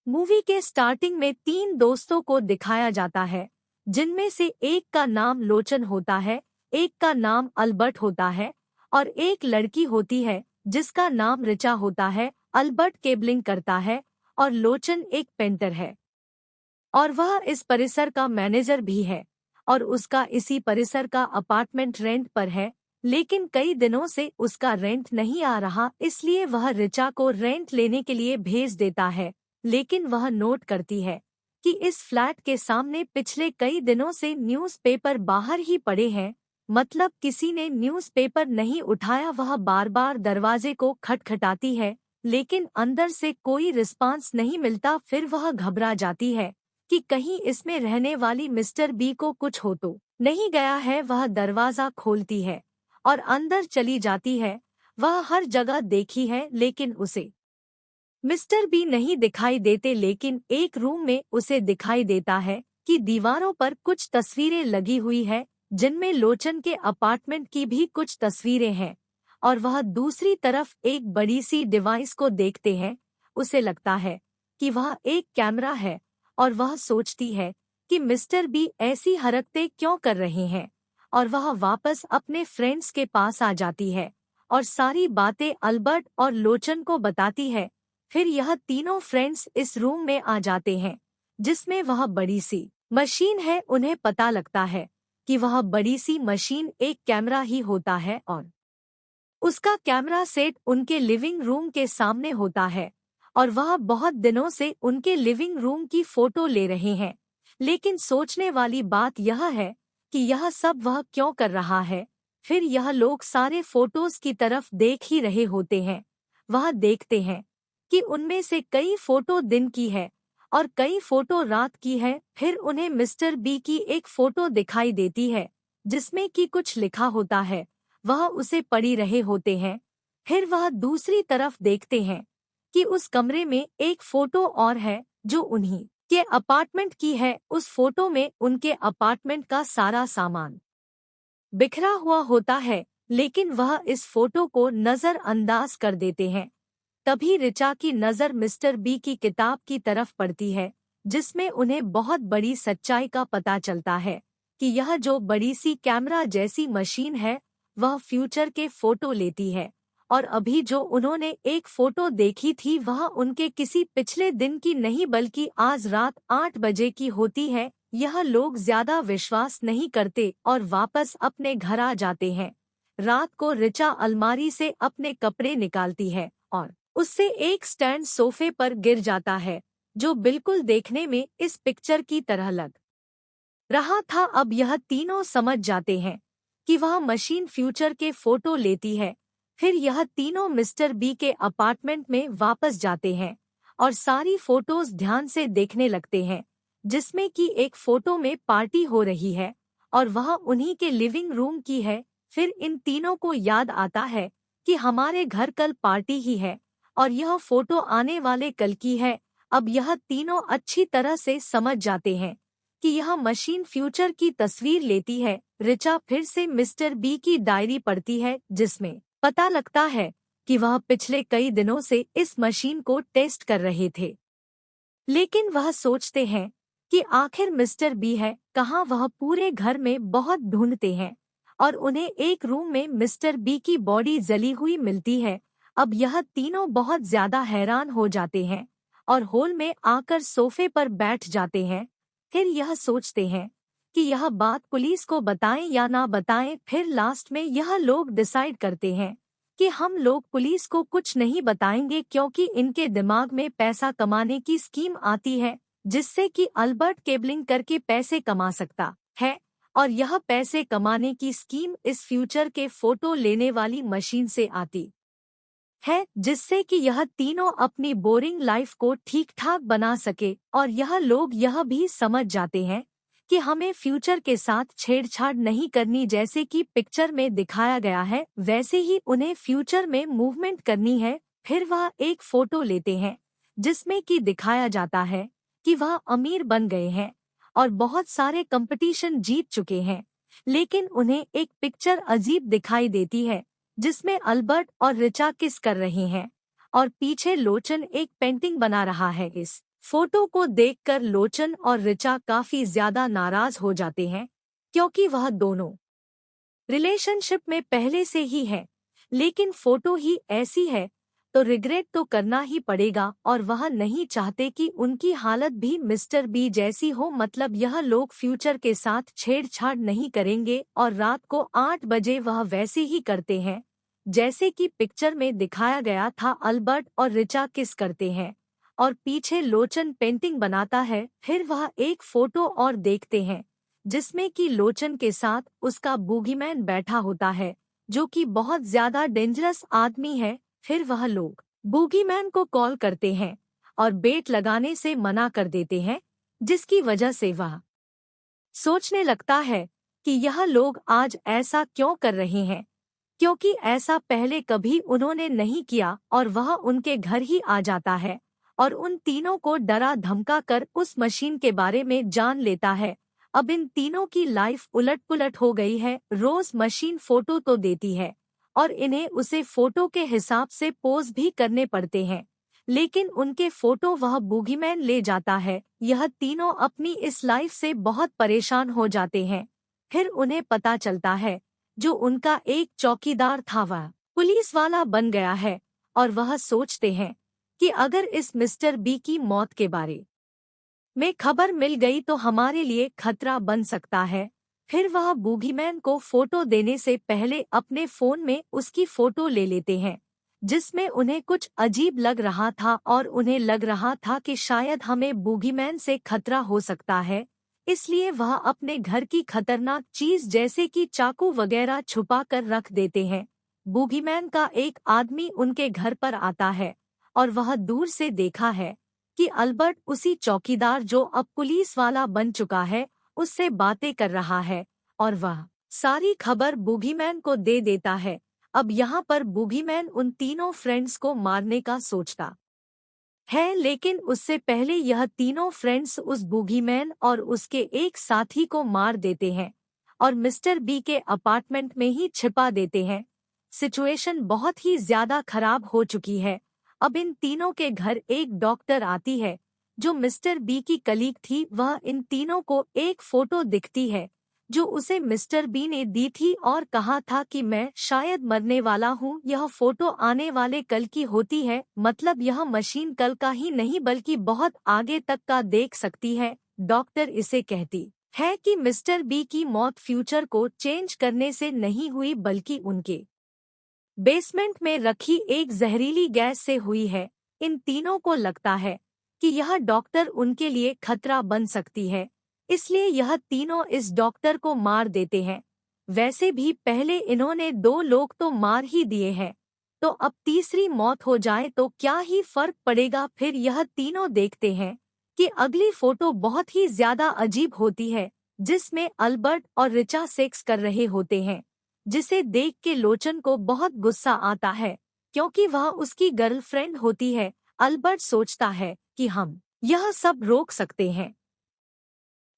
Movie के starting में 3 दोस्तों को दिखाया जाता है, जिनमें से एक का नाम लोचन होता है, एक का नाम अल्बर्ट होता है और एक लड़की होती है जिसका नाम रिचा होता है। अल्बर्ट केबलिंग करता है और लोचन एक पेंटर है और वह इस परिसर का मैनेजर भी है और उसका इसी परिसर का अपार्टमेंट रेंट पर है। लेकिन कई दिनों से उसका रेंट नहीं आ रहा, इसलिए वह रिचा को रेंट लेने के लिए भेज देता है। लेकिन वह नोट करती है कि इस फ्लैट के सामने पिछले कई दिनों से न्यूज़पेपर बाहर ही पड़े हैं, मतलब किसी ने न्यूज़पेपर नहीं उठाया। वह बार बार दरवाजे को खटखटाती है, लेकिन अंदर से कोई रिस्पांस नहीं मिलता। फिर वह घबरा जाती है कि कहीं इसमें रहने वाली मिस्टर बी को कुछ हो तो नहीं गया है। वह दरवाजा खोलती है और अंदर चली जाती है। वह हर जगह देखी है, लेकिन उसे मिस्टर बी नहीं दिखाई देते। लेकिन एक रूम में उसे दिखाई देता है कि दीवारों पर कुछ तस्वीरें लगी हुई है, जिनमें लोचन के अपार्टमेंट की भी कुछ तस्वीरें हैं। और वह दूसरी तरफ एक बड़ी सी डिवाइस को देखते हैं। उसे लगता है कि वह एक कैमरा है और वह सोचती है कि मिस्टर बी ऐसी हरकतें क्यों कर रहे हैं। और वह वापस अपने फ्रेंड्स के पास आ जाती है और सारी बातें अल्बर्ट और लोचन को बताती है। फिर यह तीनों फ्रेंड्स इस रूम में आ जाते हैं, जिसमें वह बड़ी सी मशीन है। उन्हें पता लगता है कि वह बड़ी सी मशीन एक कैमरा ही होता है और उसका कैमरा सेट उनके लिविंग रूम के सामने होता है और वह बहुत दिनों से उनके लिविंग रूम की फोटो ले रहे हैं। लेकिन सोचने वाली बात यह है कि यह सब वह क्यों कर रहा है। फिर यह लोग सारे फोटोज की तरफ देख ही रहे होते हैं। वह देखते हैं कि उनमें से कई फोटो दिन की है और कई फोटो रात की है। फिर उन्हें मिस्टर बी की एक फोटो दिखाई देती है, जिसमें कि कुछ लिखा होता है। वह उसे पढ़ी रहे होते हैं। फिर वह दूसरी तरफ देखते हैं कि उस कमरे में एक फोटो और है, जो उन्हीं के अपार्टमेंट की है। उस फोटो में उनके अपार्टमेंट का सारा सामान बिखरा हुआ होता है, लेकिन वह इस फोटो को नजरअंदाज कर देते हैं। तभी रिचा की नज़र मिस्टर बी की किताब की तरफ पड़ती है, जिसमें उन्हें बहुत बड़ी सच्चाई का पता चलता है कि यह जो बड़ी सी कैमरा जैसी मशीन है, वह फ्यूचर के फोटो लेती है। और अभी जो उन्होंने एक फोटो देखी थी, वह उनके किसी पिछले दिन की नहीं बल्कि आज रात 8 बजे की होती है। यह लोग ज्यादा विश्वास नहीं करते और वापस अपने घर आ जाते हैं। रात को रिचा अलमारी से अपने कपड़े निकालती है और उससे एक स्टैंड सोफे पर गिर जाता है, जो बिल्कुल देखने में इस पिक्चर की तरह लग रहा था। अब यह तीनों समझ जाते हैं कि वह मशीन फ्यूचर के फोटो लेती है। फिर यह तीनों मिस्टर बी के अपार्टमेंट में वापस जाते हैं और सारी फोटोज ध्यान से देखने लगते हैं, जिसमें कि एक फोटो में पार्टी हो रही है और वह उन्हीं के लिविंग रूम की है। फिर इन तीनों को याद आता है कि हमारे घर कल पार्टी ही है और यह फोटो आने वाले कल की है। अब यह तीनों अच्छी तरह से समझ जाते हैं कि यह मशीन फ्यूचर की तस्वीर लेती है। रिचा फिर से मिस्टर बी की डायरी पढ़ती है, जिसमें पता लगता है कि वह पिछले कई दिनों से इस मशीन को टेस्ट कर रहे थे। लेकिन वह सोचते हैं कि आखिर मिस्टर बी है कहाँ। वह पूरे घर में बहुत ढूंढते हैं और उन्हें एक रूम में मिस्टर बी की बॉडी जली हुई मिलती है। अब यह तीनों बहुत ज्यादा हैरान हो जाते हैं और हॉल में आकर सोफे पर बैठ जाते हैं। फिर यह सोचते हैं कि यह बात पुलिस को बताएं या ना बताएं। फिर लास्ट में यह लोग डिसाइड करते हैं कि हम लोग पुलिस को कुछ नहीं बताएंगे, क्योंकि इनके दिमाग में पैसा कमाने की स्कीम आती है, जिससे कि अल्बर्ट केबलिंग करके पैसे कमा सकता है। और यह पैसे कमाने की स्कीम इस फ्यूचर के फोटो लेने वाली मशीन से आती है, जिससे कि यह तीनों अपनी बोरिंग लाइफ को ठीक ठाक बना सके। और यह लोग यह भी समझ जाते हैं कि हमें फ्यूचर के साथ छेड़छाड़ नहीं करनी। जैसे कि पिक्चर में दिखाया गया है, वैसे ही उन्हें फ्यूचर में मूवमेंट करनी है। फिर वह एक फोटो लेते हैं, जिसमें कि दिखाया जाता है कि वह अमीर बन गए हैं और बहुत सारे कंपटीशन जीत चुके हैं। लेकिन उन्हें एक पिक्चर अजीब दिखाई देती है, जिसमें अल्बर्ट और रिचा किस कर रहे हैं और पीछे लोचन एक पेंटिंग बना रहा है। इस फोटो को देखकर लोचन और ऋचा काफी ज्यादा नाराज हो जाते हैं, क्योंकि वह दोनों रिलेशनशिप में पहले से ही है, लेकिन फोटो ही ऐसी है तो रिग्रेट तो करना ही पड़ेगा और वह नहीं चाहते कि उनकी हालत भी मिस्टर बी जैसी हो। मतलब यह लोग फ्यूचर के साथ छेड़छाड़ नहीं करेंगे और रात को 8 बजे वह वैसे ही करते हैं जैसे कि पिक्चर में दिखाया गया था। अल्बर्ट और ऋचा किस करते हैं और पीछे लोचन पेंटिंग बनाता है। फिर वह एक फोटो और देखते हैं जिसमें कि लोचन के साथ उसका बूगीमैन बैठा होता है, जो कि बहुत ज्यादा डेंजरस आदमी है। फिर वह लोग बूगीमैन को कॉल करते हैं और बेट लगाने से मना कर देते हैं, जिसकी वजह से वह सोचने लगता है कि यह लोग आज ऐसा क्यों कर रहे हैं, क्योंकि ऐसा पहले कभी उन्होंने नहीं किया। और वह उनके घर ही आ जाता है और उन तीनों को डरा धमका कर उस मशीन के बारे में जान लेता है। अब इन तीनों की लाइफ उलट-पुलट हो गई है। रोज मशीन फोटो तो देती है और इन्हें उसे फोटो के हिसाब से पोज भी करने पड़ते हैं, लेकिन उनके फोटो वह बूगीमैन ले जाता है। यह तीनों अपनी इस लाइफ से बहुत परेशान हो जाते हैं। फिर उन्हें पता चलता है जो उनका एक चौकीदार था वह पुलिस वाला बन गया है और वह सोचते हैं कि अगर इस मिस्टर बी की मौत के बारे में खबर मिल गई तो हमारे लिए खतरा बन सकता है। फिर वह बूगीमैन को फोटो देने से पहले अपने फोन में उसकी फोटो ले लेते हैं, जिसमें उन्हें कुछ अजीब लग रहा था और उन्हें लग रहा था कि शायद हमें बूगीमैन से खतरा हो सकता है। इसलिए वह अपने घर की खतरनाक चीज जैसे कि चाकू वगैरह छुपा कर रख देते हैं। बूगीमैन का एक आदमी उनके घर पर आता है और वह दूर से देखा है कि अल्बर्ट उसी चौकीदार जो अब पुलिस वाला बन चुका है उससे बातें कर रहा है और वह सारी खबर बूगीमैन को दे देता है। अब यहाँ पर बूगीमैन उन तीनों फ्रेंड्स को मारने का सोचता है, लेकिन उससे पहले यह तीनों फ्रेंड्स उस बूगीमैन और उसके एक साथी को मार देते हैं और मिस्टर बी के अपार्टमेंट में ही छिपा देते हैं। सिचुएशन बहुत ही ज्यादा खराब हो चुकी है। अब इन तीनों के घर एक डॉक्टर आती है जो मिस्टर बी की कलीग थी। वह इन तीनों को एक फोटो दिखती है जो उसे मिस्टर बी ने दी थी और कहा था कि मैं शायद मरने वाला हूँ। यह फोटो आने वाले कल की होती है, मतलब यह मशीन कल का ही नहीं बल्कि बहुत आगे तक का देख सकती है। डॉक्टर इसे कहती है कि मिस्टर बी की मौत फ्यूचर को चेंज करने से नहीं हुई बल्कि उनके बेसमेंट में रखी एक जहरीली गैस से हुई है। इन तीनों को लगता है कि यह डॉक्टर उनके लिए खतरा बन सकती है, इसलिए यह तीनों इस डॉक्टर को मार देते हैं। वैसे भी पहले इन्होंने 2 लोग तो मार ही दिए हैं, तो अब तीसरी मौत हो जाए तो क्या ही फर्क पड़ेगा। फिर यह तीनों देखते हैं कि अगली फोटो बहुत ही ज्यादा अजीब होती है, जिसमें अल्बर्ट और ऋचा सेक्स कर रहे होते हैं, जिसे देख के लोचन को बहुत गुस्सा आता है क्योंकि वह उसकी गर्लफ्रेंड होती है। अल्बर्ट सोचता है कि हम यह सब रोक सकते हैं,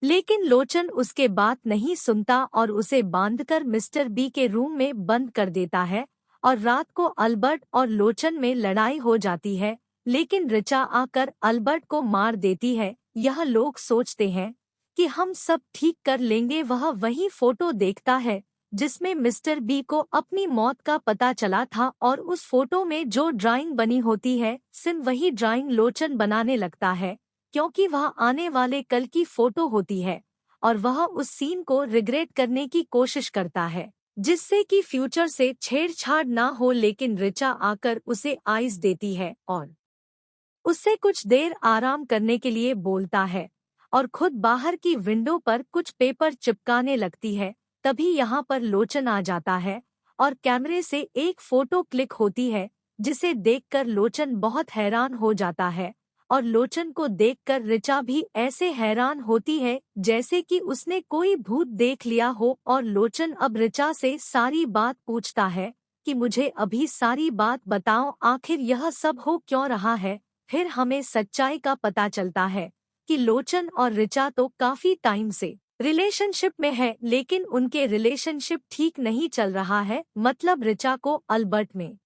लेकिन लोचन उसके बात नहीं सुनता और उसे बांधकर मिस्टर बी के रूम में बंद कर देता है और रात को अल्बर्ट और लोचन में लड़ाई हो जाती है, लेकिन ऋचा आकर अल्बर्ट को मार देती है। यह लोग सोचते हैं कि हम सब ठीक कर लेंगे। वह वही फोटो देखता है जिसमें मिस्टर बी को अपनी मौत का पता चला था और उस फोटो में जो ड्राइंग बनी होती है सिम वही ड्राइंग लोचन बनाने लगता है, क्योंकि वह आने वाले कल की फोटो होती है और वह उस सीन को रिग्रेट करने की कोशिश करता है जिससे कि फ्यूचर से छेड़छाड़ ना हो। लेकिन ऋचा आकर उसे आइस देती है और उससे कुछ देर आराम करने के लिए बोलता है और खुद बाहर की विंडो पर कुछ पेपर चिपकाने लगती है। तभी यहाँ पर लोचन आ जाता है और कैमरे से एक फोटो क्लिक होती है, जिसे देखकर लोचन बहुत हैरान हो जाता है और लोचन को देखकर ऋचा भी ऐसे हैरान होती है जैसे कि उसने कोई भूत देख लिया हो। और लोचन अब ऋचा से सारी बात पूछता है कि मुझे अभी सारी बात बताओ, आखिर यह सब हो क्यों रहा है। फिर हमें सच्चाई का पता चलता है कि लोचन और ऋचा तो काफी टाइम से रिलेशनशिप में है, लेकिन उनके रिलेशनशिप ठीक नहीं चल रहा है। मतलब ऋचा को अल्बर्ट में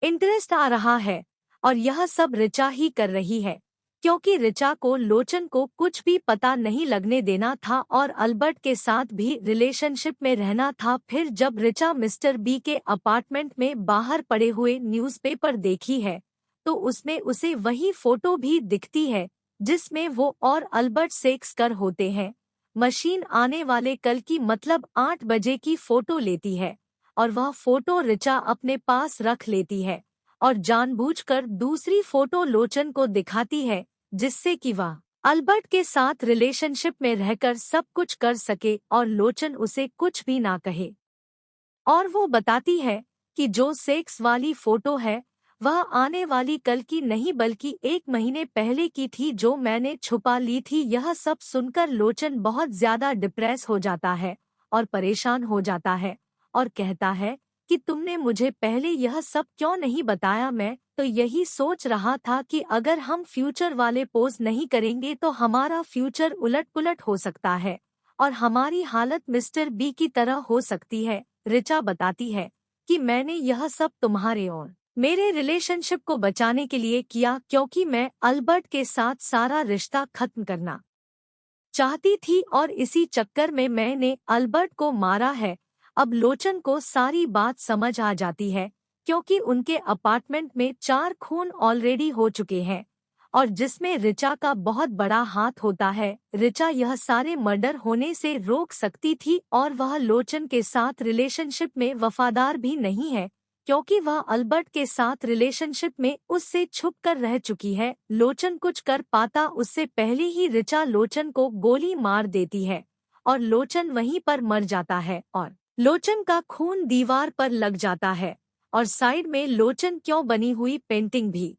इंटरेस्ट आ रहा है और यह सब ऋचा ही कर रही है, क्योंकि ऋचा को लोचन को कुछ भी पता नहीं लगने देना था और अल्बर्ट के साथ भी रिलेशनशिप में रहना था। फिर जब ऋचा मिस्टर बी के अपार्टमेंट में बाहर पड़े हुए न्यूज़पेपर देखी है तो उसमें उसे वही फोटो भी दिखती है जिसमें वो और अल्बर्ट सेक्स कर होते हैं। मशीन आने वाले कल की मतलब 8 बजे की फोटो लेती है और वह फोटो ऋचा अपने पास रख लेती है और जानबूझकर दूसरी फोटो लोचन को दिखाती है जिससे कि वह अल्बर्ट के साथ रिलेशनशिप में रहकर सब कुछ कर सके और लोचन उसे कुछ भी ना कहे। और वो बताती है कि जो सेक्स वाली फोटो है वह आने वाली कल की नहीं बल्कि 1 महीने पहले की थी जो मैंने छुपा ली थी। यह सब सुनकर लोचन बहुत ज्यादा डिप्रेस हो जाता है और परेशान हो जाता है और कहता है कि तुमने मुझे पहले यह सब क्यों नहीं बताया। मैं तो यही सोच रहा था कि अगर हम फ्यूचर वाले पोज नहीं करेंगे तो हमारा फ्यूचर उलट पुलट हो सकता है और हमारी हालत मिस्टर बी की तरह हो सकती है। ऋचा बताती है कि मैंने यह सब तुम्हारे और मेरे रिलेशनशिप को बचाने के लिए किया क्योंकि मैं अल्बर्ट के साथ सारा रिश्ता खत्म करना चाहती थी और इसी चक्कर में मैंने अल्बर्ट को मारा है। अब लोचन को सारी बात समझ आ जाती है क्योंकि उनके अपार्टमेंट में 4 खून ऑलरेडी हो चुके हैं और जिसमें ऋचा का बहुत बड़ा हाथ होता है। ऋचा यह सारे मर्डर होने से रोक सकती थी और वह लोचन के साथ रिलेशनशिप में वफादार भी नहीं है क्योंकि वह अल्बर्ट के साथ रिलेशनशिप में उससे छुप कर रह चुकी है। लोचन कुछ कर पाता उससे पहले ही ऋचा लोचन को गोली मार देती है और लोचन वहीं पर मर जाता है और लोचन का खून दीवार पर लग जाता है और साइड में लोचन क्यों बनी हुई पेंटिंग भी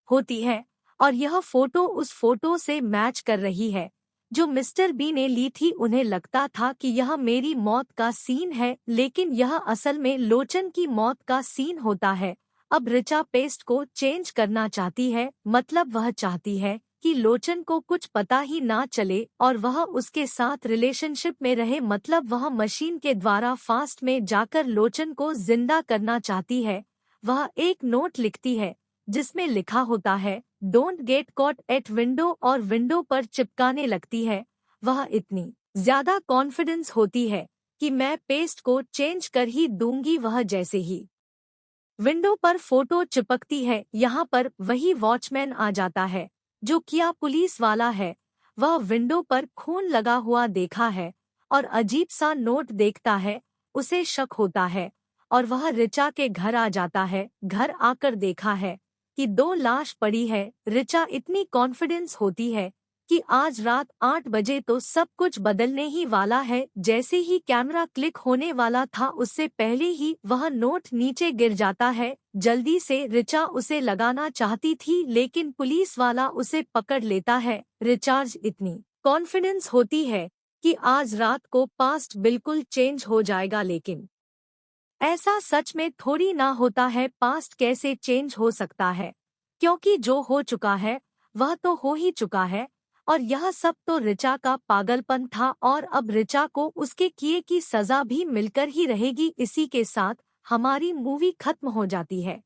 होती है और यह फोटो उस फोटो से मैच कर रही है जो मिस्टर बी ने ली थी। उन्हें लगता था कि यह मेरी मौत का सीन है लेकिन यह असल में लोचन की मौत का सीन होता है। अब ऋचा पेस्ट को चेंज करना चाहती है मतलब वह चाहती है कि लोचन को कुछ पता ही ना चले और वह उसके साथ रिलेशनशिप में रहे मतलब वह मशीन के द्वारा फास्ट में जाकर लोचन को जिंदा करना चाहती है। वह एक नोट लिखती है जिसमें लिखा होता है don't get caught at window और विंडो पर चिपकाने लगती है। वह इतनी ज्यादा कॉन्फिडेंस होती है कि मैं पेस्ट को चेंज कर ही दूंगी। वह जैसे ही विंडो पर फोटो चिपकती है यहाँ पर वही वॉचमैन आ जाता है जो किया पुलिस वाला है। वह विंडो पर खून लगा हुआ देखा है और अजीब सा नोट देखता है। उसे शक होता है और वह ऋचा के घर आ जाता है। घर आकर देखा है कि 2 लाश पड़ी है। ऋचा इतनी कॉन्फिडेंस होती है कि आज रात 8 बजे तो सब कुछ बदलने ही वाला है। जैसे ही कैमरा क्लिक होने वाला था उससे पहले ही वह नोट नीचे गिर जाता है। जल्दी से ऋचा उसे लगाना चाहती थी लेकिन पुलिस वाला उसे पकड़ लेता है। रिचार्ज इतनी कॉन्फिडेंस होती है कि आज रात को पास्ट बिल्कुल चेंज हो जाएगा लेकिन ऐसा सच में थोड़ी ना होता है। पास्ट कैसे चेंज हो सकता है क्योंकि जो हो चुका है वह तो हो ही चुका है और यह सब तो ऋचा का पागलपन था और अब ऋचा को उसके किए की सजा भी मिलकर ही रहेगी। इसी के साथ हमारी मूवी खत्म हो जाती है।